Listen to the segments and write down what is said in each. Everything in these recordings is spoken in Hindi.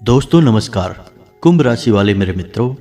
दोस्तों नमस्कार। कुंभ राशि वाले मेरे मित्रों,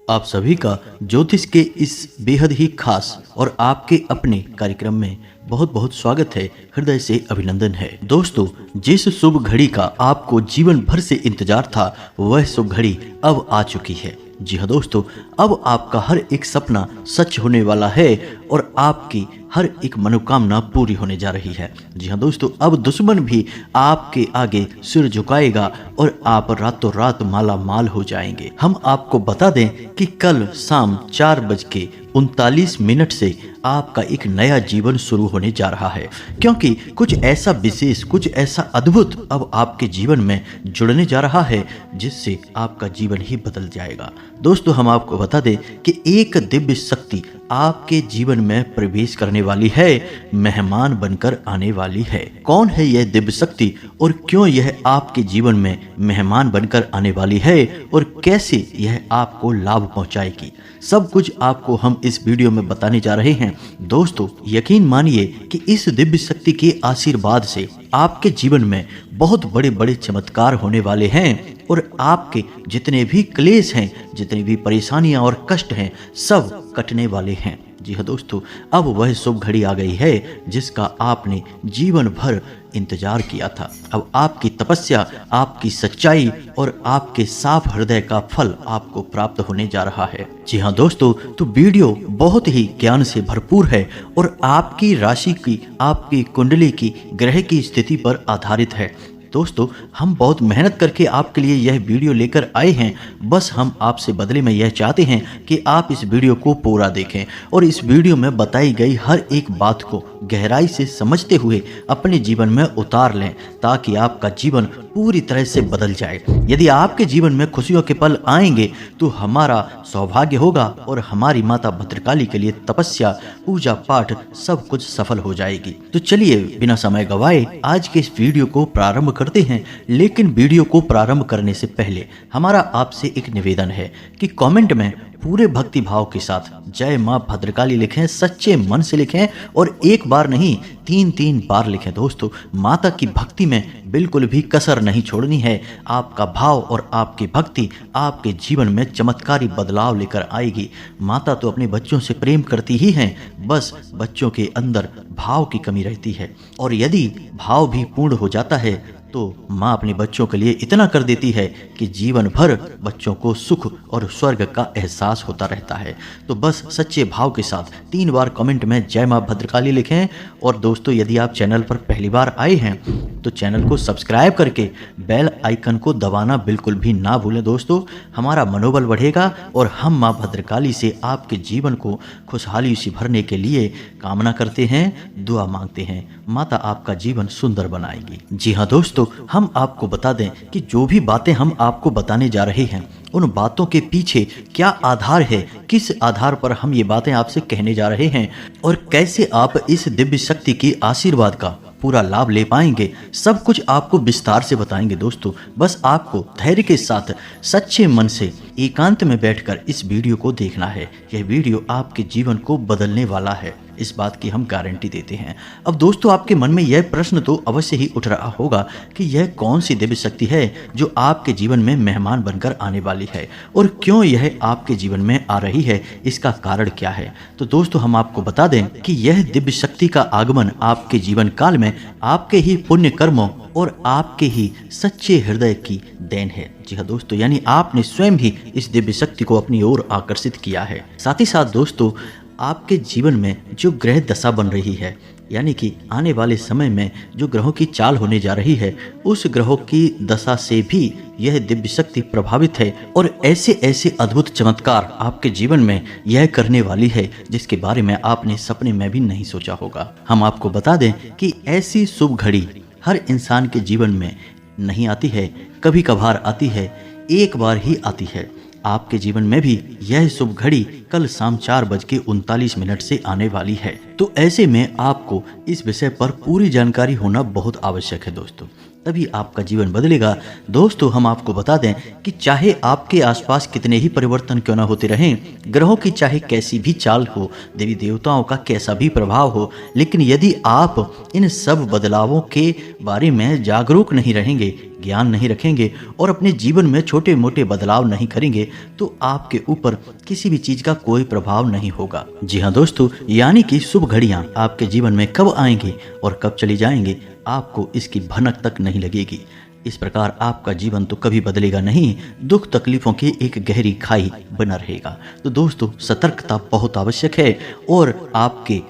आप सभी का ज्योतिष के इस बेहद ही खास और आपके अपने कार्यक्रम में बहुत बहुत स्वागत है। हृदय से अभिनंदन है। दोस्तों, जिस शुभ घड़ी का आपको जीवन भर से इंतजार था वह शुभ घड़ी अब आ चुकी है। जी हाँ दोस्तों, अब आपका हर एक सपना सच होने वाला है और आपकी हर एक मनोकामना पूरी होने जा रही है। जी हाँ दोस्तों, अब दुश्मन भी आपके आगे सिर झुकाएगा और आप रातों रात माला माल हो जाएंगे। हम आपको बता दें कि कल शाम 4:39 से आपका एक नया जीवन शुरू होने जा रहा है, क्योंकि कुछ ऐसा विशेष, कुछ ऐसा अद्भुत अब आपके जीवन में जुड़ने जा रहा है जिससे आपका जीवन ही बदल जाएगा। दोस्तों, हम आपको बता दें कि एक दिव्य शक्ति आपके जीवन में प्रवेश करने वाली है, मेहमान बनकर आने वाली है। कौन है यह दिव्य शक्ति और क्यों यह आपके जीवन में मेहमान बनकर आने वाली है और कैसे यह आपको लाभ पहुंचाएगी, सब कुछ आपको हम इस वीडियो में बताने जा रहे हैं। दोस्तों, यकीन मानिए कि इस दिव्य शक्ति के आशीर्वाद से आपके जीवन में बहुत बड़े बड़े चमत्कार होने वाले हैं और आपके जितने भी क्लेश हैं, जितनी भी परेशानियां और कष्ट हैं, सब कटने वाले हैं। जी हाँ दोस्तों, अब वह शुभ घड़ी आ गई है जिसका आपने जीवन भर इंतजार किया था। अब आपकी तपस्या, आपकी सच्चाई और आपके साफ हृदय का फल आपको प्राप्त होने जा रहा है। जी हाँ दोस्तों, तो वीडियो बहुत ही ज्ञान से भरपूर है और आपकी राशि की, आपकी कुंडली की ग्रह की स्थिति पर आधारित है। दोस्तों, हम बहुत मेहनत करके आपके लिए यह वीडियो लेकर आए हैं। बस हम आपसे बदले में यह चाहते हैं कि आप इस वीडियो को पूरा देखें और इस वीडियो में बताई गई हर एक बात को गहराई से समझते हुए अपने जीवन में उतार लें, ताकि आपका जीवन पूरी तरह से बदल जाए। यदि आपके जीवन में खुशियों के पल आएंगे तो हमारा सौभाग्य होगा और हमारी माता भद्रकाली के लिए तपस्या, पूजा पाठ सब कुछ सफल हो जाएगी। तो चलिए बिना समय गवाए आज के इस वीडियो को प्रारंभ करते हैं। लेकिन वीडियो को प्रारंभ करने से पहले हमारा आपसे एक निवेदन है कि कमेंट में पूरे भक्ति भाव के साथ जय मां भद्रकाली लिखें, सच्चे मन से लिखें और एक बार नहीं 3-3 बार लिखें। दोस्तों, माता की भक्ति में बिल्कुल भी कसर नहीं छोड़नी है। आपका भाव और आपकी भक्ति आपके जीवन में चमत्कारी बदलाव लेकर आएगी। माता तो अपने बच्चों से प्रेम करती ही हैं, बस बच्चों के अंदर भाव की कमी रहती है और यदि भाव भी पूर्ण हो जाता है तो माँ अपने बच्चों के लिए इतना कर देती है कि जीवन भर बच्चों को सुख और स्वर्ग का एहसास होता रहता है। तो बस सच्चे भाव के साथ 3 बार कमेंट में जय माँ भद्रकाली लिखें। और दोस्तों, यदि आप चैनल पर पहली बार आए हैं तो चैनल को सब्सक्राइब करके बेल आइकन को दबाना बिल्कुल भी ना भूलें। दोस्तों, हमारा मनोबल बढ़ेगा और हम माँ भद्रकाली से आपके जीवन को खुशहाली से भरने के लिए कामना करते हैं, दुआ मांगते हैं। माता आपका जीवन सुंदर बनाएगी। जी हाँ दोस्तों, हम आपको बता दें कि जो भी बातें हम आपको बताने जा रहे हैं उन बातों के पीछे क्या आधार है, किस आधार पर हम ये बातें आपसे कहने जा रहे हैं और कैसे आप इस दिव्य शक्ति की आशीर्वाद का पूरा लाभ ले पाएंगे, सब कुछ आपको विस्तार से बताएंगे। दोस्तों, बस आपको धैर्य के साथ सच्चे मन से एकांत में बैठकर इस वीडियो को देखना है। यह वीडियो आपके जीवन को बदलने वाला है, इस बात की हम गारंटी देते हैं। अब दोस्तों, आपके मन में यह प्रश्न तो अवश्य ही उठ रहा होगा कि यह कौन सी दिव्य शक्ति है जो आपके जीवन में मेहमान बनकर आने वाली है और क्यों यह आपके जीवन में आ रही है, इसका कारण क्या है। तो दोस्तों, हम आपको बता दें कि यह दिव्य शक्ति का आगमन आपके जीवन काल में आपके ही पुण्य कर्मों और आपके ही सच्चे हृदय की देन है। जी हाँ दोस्तों, यानी आपने स्वयं ही इस दिव्य शक्ति को अपनी ओर आकर्षित किया है। साथ ही साथ दोस्तों, आपके जीवन में जो ग्रह दशा बन रही है, यानी कि आने वाले समय में जो ग्रहों की चाल होने जा रही है, उस ग्रहों की दशा से भी यह दिव्य शक्ति प्रभावित है और ऐसे ऐसे अद्भुत चमत्कार आपके जीवन में यह करने वाली है जिसके बारे में आपने सपने में भी नहीं सोचा होगा। हम आपको बता दें कि ऐसी शुभ घड़ी हर इंसान के जीवन में नहीं आती है, कभी कभार आती है, एक बार ही आती है। आपके जीवन में भी यह शुभ घड़ी कल शाम 4:39 से आने वाली है। तो ऐसे में आपको इस विषय पर पूरी जानकारी होना बहुत आवश्यक है दोस्तों, तभी आपका जीवन बदलेगा। दोस्तों, हम आपको बता दें कि चाहे आपके आसपास कितने ही परिवर्तन क्यों ना होते रहें, ग्रहों की चाहे कैसी भी चाल हो, देवी देवताओं का कैसा भी प्रभाव हो, लेकिन यदि आप इन सब बदलावों के बारे में जागरूक नहीं रहेंगे, ज्ञान नहीं रखेंगे और अपने जीवन में छोटे मोटे बदलाव नहीं करेंगे तो आपके ऊपर किसी भी चीज का कोई प्रभाव नहीं होगा। जी हाँ दोस्तों, यानी कि शुभ घड़ियां आपके जीवन में कब आएंगी और कब चली जाएंगी आपको इसकी भनक तक नहीं लगेगी। इस प्रकार आपका जीवन तो कभी बदलेगा नहीं, दुख तकलीफों की एक गहरी खाई बना रहेगा। तो दोस्तों, सतर्कता बहुत आवश्यक है और आपके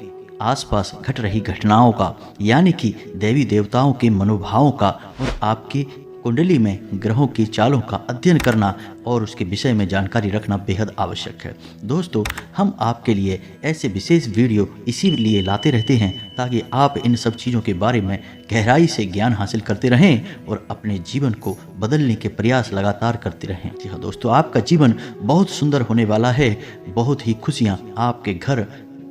आसपास घट रही घटनाओं का, यानी कि देवी देवताओं के मनोभावों का और आपकी कुंडली में ग्रहों की चालों का अध्ययन करना और उसके विषय में जानकारी रखना बेहद आवश्यक है। दोस्तों, हम आपके लिए ऐसे विशेष वीडियो इसीलिए लाते रहते हैं ताकि आप इन सब चीज़ों के बारे में गहराई से ज्ञान हासिल करते रहें और अपने जीवन को बदलने के प्रयास लगातार करते रहें। जी हाँ दोस्तों, आपका जीवन बहुत सुंदर होने वाला है। बहुत ही खुशियाँ आपके घर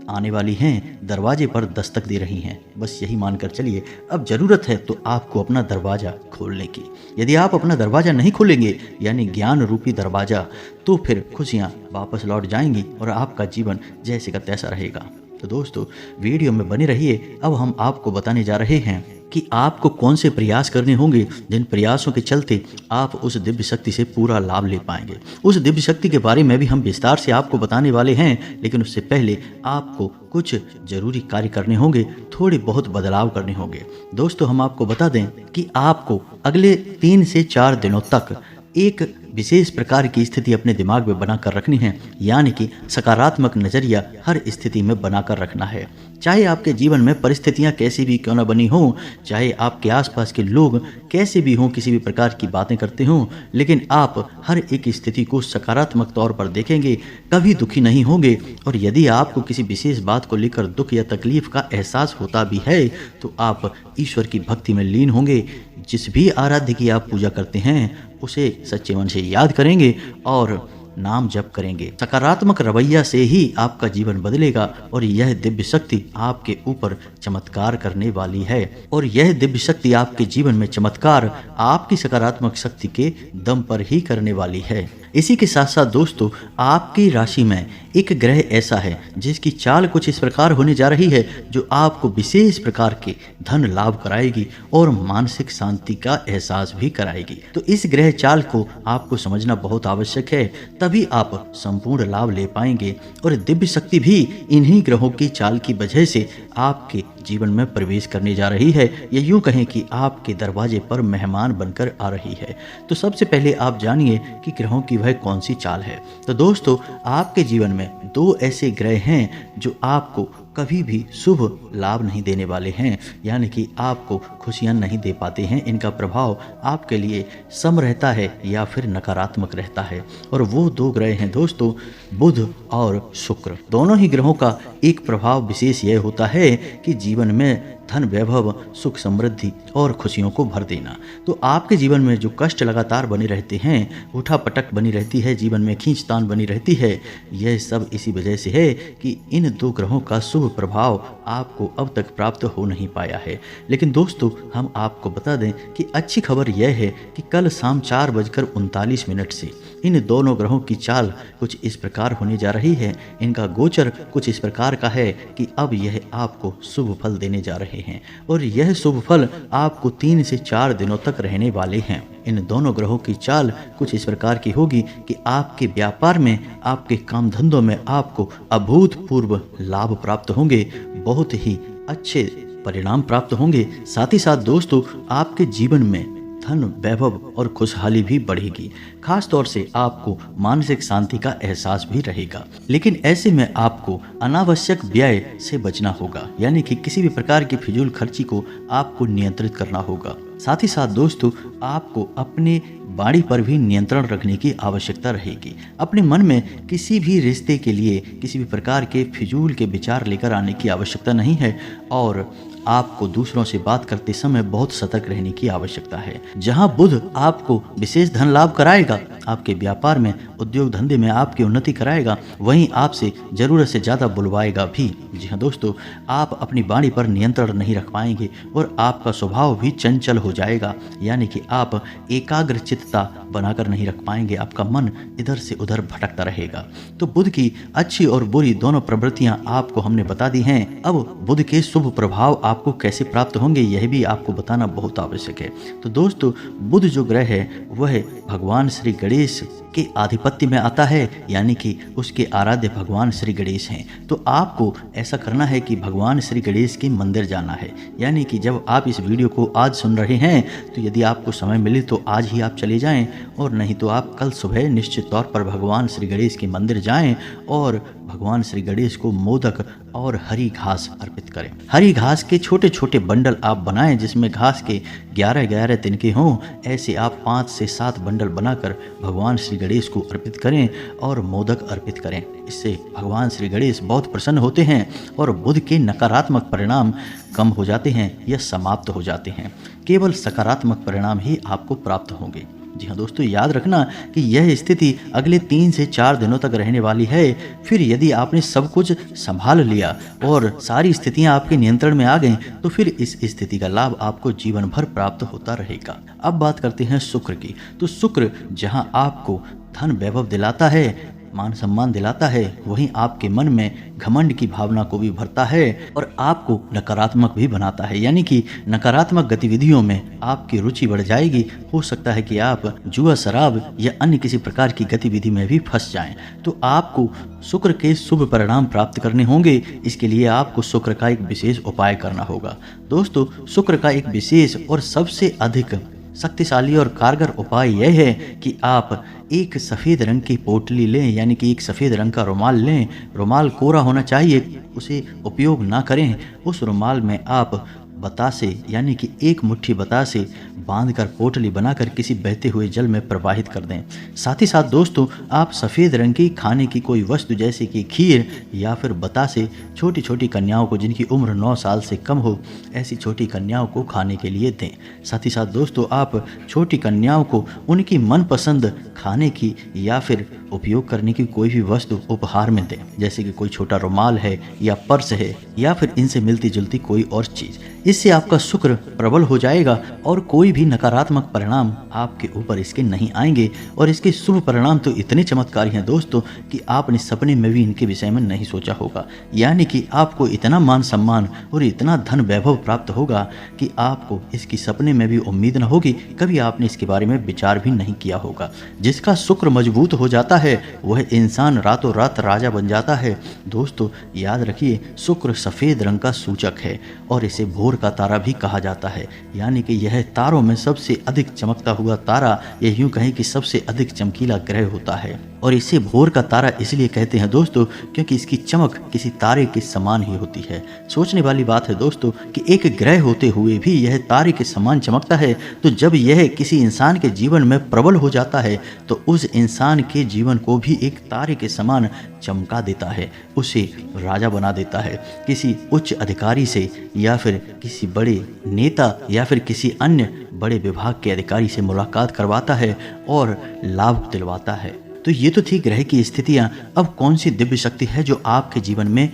आने वाली हैं, दरवाजे पर दस्तक दे रही हैं। बस यही मानकर चलिए, अब ज़रूरत है तो आपको अपना दरवाज़ा खोलने की। यदि आप अपना दरवाज़ा नहीं खोलेंगे, यानी ज्ञान रूपी दरवाज़ा, तो फिर खुशियाँ वापस लौट जाएंगी और आपका जीवन जैसे का तैसा रहेगा। तो दोस्तों, वीडियो में बने रहिए। अब हम आपको बताने जा रहे हैं कि आपको कौन से प्रयास करने होंगे जिन प्रयासों के चलते आप उस दिव्य शक्ति से पूरा लाभ ले पाएंगे। उस दिव्य शक्ति के बारे में भी हम विस्तार से आपको बताने वाले हैं, लेकिन उससे पहले आपको कुछ जरूरी कार्य करने होंगे, थोड़े बहुत बदलाव करने होंगे। दोस्तों, हम आपको बता दें कि आपको अगले 3 से 4 दिनों तक एक विशेष प्रकार की स्थिति अपने दिमाग में बनाकर रखनी है, यानी कि सकारात्मक नजरिया हर स्थिति में बनाकर रखना है। चाहे आपके जीवन में परिस्थितियां कैसी भी क्यों न बनी हों, चाहे आपके आसपास के लोग कैसे भी हों, किसी भी प्रकार की बातें करते हों, लेकिन आप हर एक स्थिति को सकारात्मक तौर पर देखेंगे, कभी दुखी नहीं होंगे। और यदि आपको किसी विशेष बात को लेकर दुख या तकलीफ का एहसास होता भी है तो आप ईश्वर की भक्ति में लीन होंगे। जिस भी आराध्य की आप पूजा करते हैं उसे सच्चे मन से याद करेंगे और नाम जप करेंगे। सकारात्मक रवैया से ही आपका जीवन बदलेगा और यह दिव्य शक्ति आपके ऊपर चमत्कार करने वाली है। और यह दिव्य शक्ति आपके जीवन में चमत्कार आपकी सकारात्मक शक्ति के दम पर ही करने वाली है। इसी के साथ साथ दोस्तों, आपकी राशि में एक ग्रह ऐसा है जिसकी चाल कुछ इस प्रकार होने जा रही है जो आपको विशेष प्रकार के धन लाभ कराएगी और मानसिक शांति का एहसास भी कराएगी। तो इस ग्रह चाल को आपको समझना बहुत आवश्यक है, तभी आप संपूर्ण लाभ ले पाएंगे। और दिव्य शक्ति भी इन्हीं ग्रहों की चाल की वजह से आपके जीवन में प्रवेश करने जा रही है, या यूं कहें कि आपके दरवाजे पर मेहमान बनकर आ रही है। तो सबसे पहले आप जानिए कि ग्रहों की वह कौन सी चाल है। तो दोस्तों, आपके जीवन में 2 ऐसे ग्रह हैं जो आपको कभी भी शुभ लाभ नहीं देने वाले हैं, यानी कि आपको खुशियां नहीं दे पाते हैं। इनका प्रभाव आपके लिए सम रहता है या फिर नकारात्मक रहता है। और वो 2 ग्रह हैं दोस्तों, बुध और शुक्र। दोनों ही ग्रहों का एक प्रभाव विशेष यह होता है कि जीवन में धन वैभव, सुख समृद्धि और खुशियों को भर देना। तो आपके जीवन में जो कष्ट लगातार बने रहते हैं, उठापटक बनी रहती है, जीवन में खींचतान बनी रहती है, यह सब इसी वजह से है कि इन 2 ग्रहों का शुभ प्रभाव आपको अब तक प्राप्त हो नहीं पाया है। लेकिन दोस्तों, हम आपको बता दें कि अच्छी खबर यह है कि कल शाम 4:39 से इन दोनों ग्रहों की चाल कुछ इस प्रकार होने जा रही है। इनका गोचर कुछ इस प्रकार का है कि अब यह आपको शुभ फल देने जा रहे हैं और यह शुभ फल आपको 3 से 4 दिनों तक रहने वाले हैं। इन दोनों ग्रहों की चाल कुछ इस प्रकार की होगी कि आपके व्यापार में, आपके काम धंधों में आपको अभूतपूर्व लाभ प्राप्त होंगे, बहुत ही अच्छे परिणाम प्राप्त होंगे। साथ ही साथ दोस्तों, आपके जीवन में धन, वैभव और खुशहाली भी बढ़ेगी। खास तौर से आपको मानसिक शांति का एहसास भी रहेगा। लेकिन ऐसे में आपको अनावश्यक व्यय से बचना होगा, यानी कि किसी भी प्रकार की फिजूल खर्ची को आपको नियंत्रित करना होगा। साथ ही साथ दोस्तों, आपको अपने वाणी पर भी नियंत्रण रखने की आवश्यकता रहेगी। अपने मन में किसी भी रिश्ते के लिए किसी भी प्रकार के फिजूल के विचार लेकर आने की आवश्यकता नहीं है और आपको दूसरों से बात करते समय बहुत सतर्क रहने की आवश्यकता है। जहां बुध आपको विशेष धन लाभ कराएगा, आपके व्यापार में, उद्योग धंधे में आपकी उन्नति कराएगा, वहीं आपसे ज़रूरत से ज़्यादा बुलवाएगा भी। जी हाँ दोस्तों, आप अपनी वाणी पर नियंत्रण नहीं रख पाएंगे और आपका स्वभाव भी चंचल हो जाएगा, यानी कि आप एकाग्र चित्तता बनाकर नहीं रख पाएंगे, आपका मन इधर से उधर भटकता रहेगा। तो बुध की अच्छी और बुरी दोनों प्रवृत्तियां आपको हमने बता दी हैं। अब बुध के शुभ प्रभाव आपको कैसे प्राप्त होंगे यह भी आपको बताना बहुत आवश्यक है। तो दोस्तों, बुध जो ग्रह है वह भगवान श्री गणेश के आधिपत्य में आता है, यानी कि उसके आराध्य भगवान श्री गणेश हैं। तो आपको ऐसा करना है कि भगवान श्री गणेश के मंदिर जाना है, यानी कि जब आप इस वीडियो को आज सुन रहे हैं तो यदि आपको समय मिले तो आज ही आप चले जाएं, और नहीं तो आप कल सुबह निश्चित तौर पर भगवान श्री गणेश के मंदिर जाएं और भगवान श्री गणेश को मोदक और हरी घास अर्पित करें। हरी घास के छोटे छोटे बंडल आप बनाएं जिसमें घास के 11-11 तिनके हों। ऐसे आप 5 से 7 बंडल बनाकर भगवान श्री गणेश को अर्पित करें और मोदक अर्पित करें। इससे भगवान श्री गणेश बहुत प्रसन्न होते हैं और बुध के नकारात्मक परिणाम कम हो जाते हैं या समाप्त हो जाते हैं। केवल सकारात्मक परिणाम ही आपको प्राप्त होंगे। जी हाँ दोस्तों, याद रखना कि यह स्थिति अगले 3 से 4 दिनों तक रहने वाली है। फिर यदि आपने सब कुछ संभाल लिया और सारी स्थितियां आपके नियंत्रण में आ गईं, तो फिर इस स्थिति का लाभ आपको जीवन भर प्राप्त होता रहेगा। अब बात करते हैं शुक्र की। तो शुक्र जहां आपको धन वैभव दिलाता है, मान सम्मान दिलाता है, वहीं आपके मन में घमंड की भावना को भी भरता है और आपको नकारात्मक भी बनाता है, यानी कि नकारात्मक गतिविधियों में आपकी रुचि बढ़ जाएगी। हो सकता है कि आप जुआ, शराब या अन्य किसी प्रकार की गतिविधि में भी फंस जाएं। तो आपको शुक्र के शुभ परिणाम प्राप्त करने होंगे। इसके लिए आपको शुक्र का एक विशेष उपाय करना होगा। दोस्तों, शुक्र का एक विशेष और सबसे अधिक शक्तिशाली और कारगर उपाय यह है कि आप एक सफ़ेद रंग की पोटली लें, यानी कि एक सफ़ेद रंग का रुमाल लें। रुमाल कोरा होना चाहिए, उसे उपयोग ना करें। उस रुमाल में आप बतासे, यानी कि एक मुट्ठी बतासे बांधकर पोटली बनाकर किसी बहते हुए जल में प्रवाहित कर दें। साथ ही साथ दोस्तों, आप सफ़ेद रंग की खाने की कोई वस्तु जैसे कि खीर या फिर बतासे छोटी छोटी कन्याओं को जिनकी उम्र 9 साल से कम हो, ऐसी छोटी कन्याओं को खाने के लिए दें। साथ ही साथ दोस्तों, आप छोटी कन्याओं को उनकी मनपसंद खाने की या फिर उपयोग करने की कोई भी वस्तु उपहार में दें, जैसे कि कोई छोटा रुमाल है या पर्स है या फिर इनसे मिलती जुलती कोई और चीज़। इससे आपका शुक्र प्रबल हो जाएगा और कोई भी नकारात्मक परिणाम आपके ऊपर इसके नहीं आएंगे। और इसके शुभ परिणाम तो इतने चमत्कारी हैं दोस्तों कि आपने सपने में भी इनके विषय में नहीं सोचा होगा। यानी कि आपको इतना मान सम्मान और इतना धन वैभव प्राप्त होगा कि आपको इसकी सपने में भी उम्मीद न होगी, कभी आपने इसके बारे में विचार भी नहीं किया होगा। जिसका शुक्र मजबूत हो जाता है वह इंसान रातों रात राजा बन जाता है। दोस्तों, याद रखिए, शुक्र सफ़ेद रंग का सूचक है और इसे भोर का तारा भी कहा जाता है, यानी कि यह तारों में सबसे अधिक चमकता हुआ तारा, यह यूं कहें कि सबसे अधिक चमकीला ग्रह होता है। और इसे भोर का तारा इसलिए कहते हैं दोस्तों क्योंकि इसकी चमक किसी तारे के समान ही होती है। सोचने वाली बात है दोस्तों कि एक ग्रह होते हुए भी यह तारे के समान चमकता है। तो जब यह किसी इंसान के जीवन में प्रबल हो जाता है तो उस इंसान के जीवन को भी एक तारे के समान चमका देता है, उसे राजा बना देता है। किसी उच्च अधिकारी से या फिर किसी बड़े नेता या फिर किसी अन्य बड़े विभाग के अधिकारी से मुलाकात करवाता है और लाभ दिलवाता है। तो ये तो थी ग्रह की स्थितियां। अब कौन सी दिव्य शक्ति है जो आपके जीवन में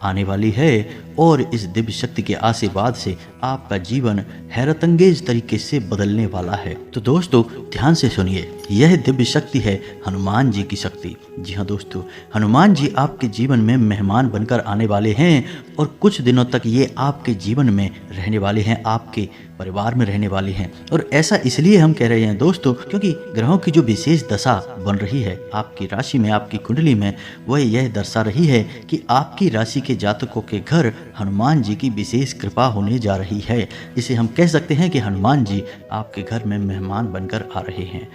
आने वाली है और इस दिव्य शक्ति के आशीर्वाद से आपका जीवन हैरतअंगेज तरीके से बदलने वाला है। तो दोस्तों, ध्यान से सुनिए, यह दिव्य शक्ति है हनुमान जी की शक्ति। जी हाँ दोस्तों, हनुमान जी आपके जीवन में मेहमान बनकर आने वाले हैं और कुछ दिनों तक ये आपके जीवन में रहने वाले हैं, आपके परिवार में रहने वाले हैं। और ऐसा इसलिए हम कह रहे हैं दोस्तों क्योंकि ग्रहों की जो विशेष दशा बन रही है आपकी राशि में, आपकी कुंडली में, वह यह दर्शा रही है कि आपकी राशि के जातकों के घर हनुमान जी की विशेष कृपा होने जा रही है। इसे हम कह सकते हैं कि हनुमान जी आपके घर में मेहमान बनकर आ रहे हैं।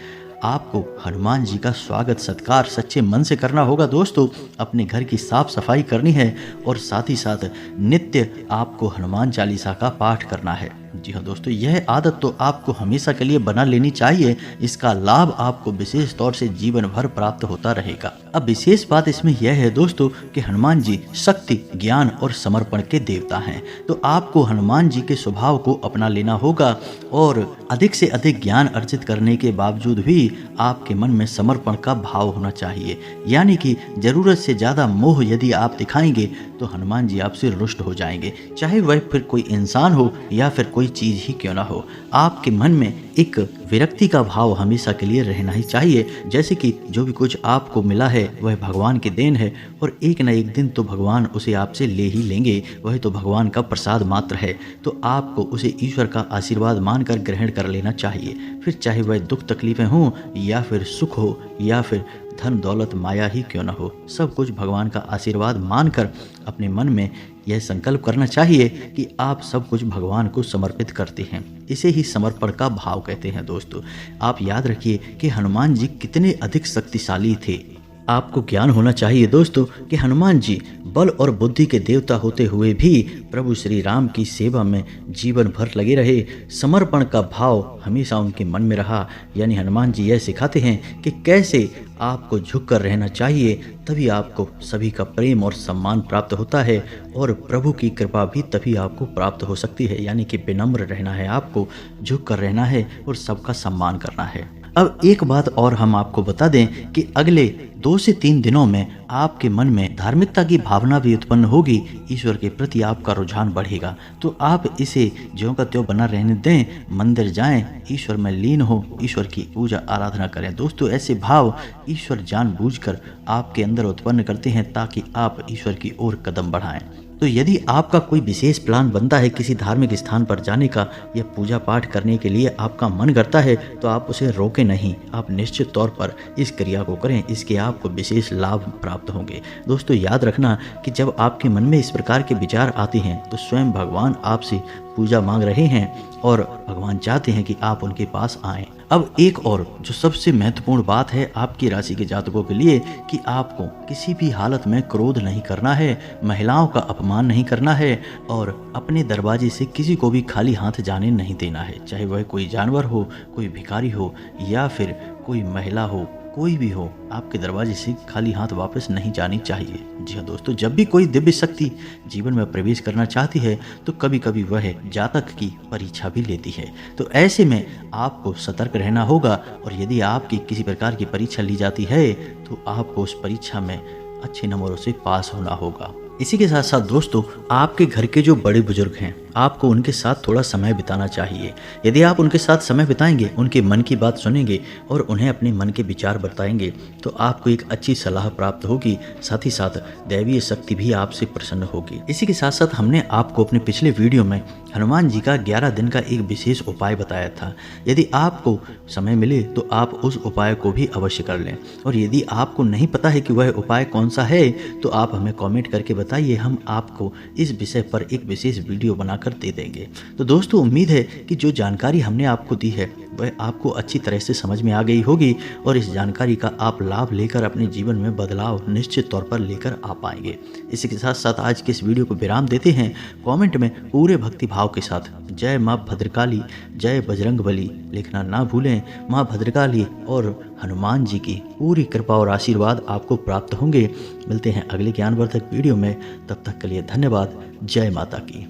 आपको हनुमान जी का स्वागत सत्कार सच्चे मन से करना होगा दोस्तों। अपने घर की साफ सफाई करनी है और साथ ही साथ नित्य आपको हनुमान चालीसा का पाठ करना है। जी हाँ दोस्तों, यह आदत तो आपको हमेशा के लिए बना लेनी चाहिए। इसका लाभ आपको विशेष तौर से जीवन भर प्राप्त होता रहेगा। अब विशेष बात इसमें यह है दोस्तों कि हनुमान जी शक्ति, ज्ञान और समर्पण के देवता हैं। तो आपको हनुमान जी के स्वभाव को अपना लेना होगा और अधिक से अधिक ज्ञान अर्जित करने के बावजूद भी आपके मन में समर्पण का भाव होना चाहिए। यानी कि जरूरत से ज्यादा मोह यदि आप दिखाएंगे तो हनुमान जी आपसे रुष्ट हो जाएंगे, चाहे वह फिर कोई इंसान हो या फिर कोई चीज ही क्यों ना हो। आपके मन में एक विरक्ति का भाव हमेशा के लिए रहना ही चाहिए, जैसे कि जो भी कुछ आपको मिला है वह भगवान की देन है और एक न एक दिन तो भगवान उसे आपसे ले ही लेंगे। वह तो भगवान का प्रसाद मात्र है, तो आपको उसे ईश्वर का आशीर्वाद मानकर ग्रहण कर लेना चाहिए। फिर चाहे वह दुख तकलीफें हों या फिर सुख हो या फिर धन दौलत माया ही क्यों न हो, सब कुछ भगवान का आशीर्वाद मानकर अपने मन में यह संकल्प करना चाहिए कि आप सब कुछ भगवान को समर्पित करते हैं। इसे ही समर्पण का भाव कहते हैं दोस्तों। आप याद रखिए कि हनुमान जी कितने अधिक शक्तिशाली थे। आपको ज्ञान होना चाहिए दोस्तों कि हनुमान जी बल और बुद्धि के देवता होते हुए भी प्रभु श्री राम की सेवा में जीवन भर लगे रहे। समर्पण का भाव हमेशा उनके मन में रहा। यानी हनुमान जी यह सिखाते हैं कि कैसे आपको झुक कर रहना चाहिए, तभी आपको सभी का प्रेम और सम्मान प्राप्त होता है और प्रभु की कृपा भी तभी आपको प्राप्त हो सकती है। यानी कि विनम्र रहना है, आपको झुक कर रहना है और सबका सम्मान करना है। अब एक बात और हम आपको बता दें कि अगले 2 से 3 दिनों में आपके मन में धार्मिकता की भावना भी उत्पन्न होगी। ईश्वर के प्रति आपका रुझान बढ़ेगा, तो आप इसे ज्यों का त्यों बना रहने दें। मंदिर जाएं, ईश्वर में लीन हो, ईश्वर की पूजा आराधना करें। दोस्तों, ऐसे भाव ईश्वर जानबूझकर आपके अंदर उत्पन्न करते हैं ताकि आप ईश्वर की ओर कदम बढ़ाएं। तो यदि आपका कोई विशेष प्लान बनता है किसी धार्मिक स्थान पर जाने का या पूजा पाठ करने के लिए आपका मन करता है, तो आप उसे रोकें नहीं। आप निश्चित तौर पर इस क्रिया को करें, इसके आपको विशेष लाभ प्राप्त होंगे। दोस्तों, याद रखना कि जब आपके मन में इस प्रकार के विचार आते हैं तो स्वयं भगवान आपसे पूजा मांग रहे हैं और भगवान चाहते हैं कि आप उनके पास आएं। अब एक और जो सबसे महत्वपूर्ण बात है आपकी राशि के जातकों के लिए कि आपको किसी भी हालत में क्रोध नहीं करना है, महिलाओं का अपमान नहीं करना है और अपने दरवाजे से किसी को भी खाली हाथ जाने नहीं देना है। चाहे वह कोई जानवर हो, कोई भिखारी हो या फिर कोई महिला हो, कोई भी हो, आपके दरवाजे से खाली हाथ वापस नहीं जानी चाहिए। जी हाँ दोस्तों, जब भी कोई दिव्य शक्ति जीवन में प्रवेश करना चाहती है तो कभी कभी वह जातक की परीक्षा भी लेती है। तो ऐसे में आपको सतर्क रहना होगा और यदि आपकी किसी प्रकार की परीक्षा ली जाती है तो आपको उस परीक्षा में अच्छे नंबरों से पास होना होगा। इसी के साथ साथ दोस्तों, आपके घर के जो बड़े बुजुर्ग हैं, आपको उनके साथ थोड़ा समय बिताना चाहिए। यदि आप उनके साथ समय बिताएंगे, उनके मन की बात सुनेंगे और उन्हें अपने मन के विचार बताएंगे तो आपको एक अच्छी सलाह प्राप्त होगी। साथ ही साथ दैवीय शक्ति भी आपसे प्रसन्न होगी। इसी के साथ साथ हमने आपको अपने पिछले वीडियो में हनुमान जी का 11 दिन का एक विशेष उपाय बताया था। यदि आपको समय मिले तो आप उस उपाय को भी अवश्य कर लें और यदि आपको नहीं पता है कि वह उपाय कौन सा है तो आप हमें कमेंट करके बताइए, हम आपको इस विषय पर एक विशेष वीडियो बनाकर दे देंगे। तो दोस्तों, उम्मीद है कि जो जानकारी हमने आपको दी है वह आपको अच्छी तरह से समझ में आ गई होगी और इस जानकारी का आप लाभ लेकर अपने जीवन में बदलाव निश्चित तौर पर लेकर आ पाएंगे। इसी के साथ साथ आज के इस वीडियो को विराम देते हैं। कमेंट में पूरे भक्ति भाव के साथ जय माँ भद्रकाली, जय बजरंगबली लिखना ना भूलें। माँ भद्रकाली और हनुमान जी की पूरी कृपा और आशीर्वाद आपको प्राप्त होंगे। मिलते हैं अगले ज्ञानवर्धक वीडियो में, तब तक के लिए धन्यवाद। जय माता की।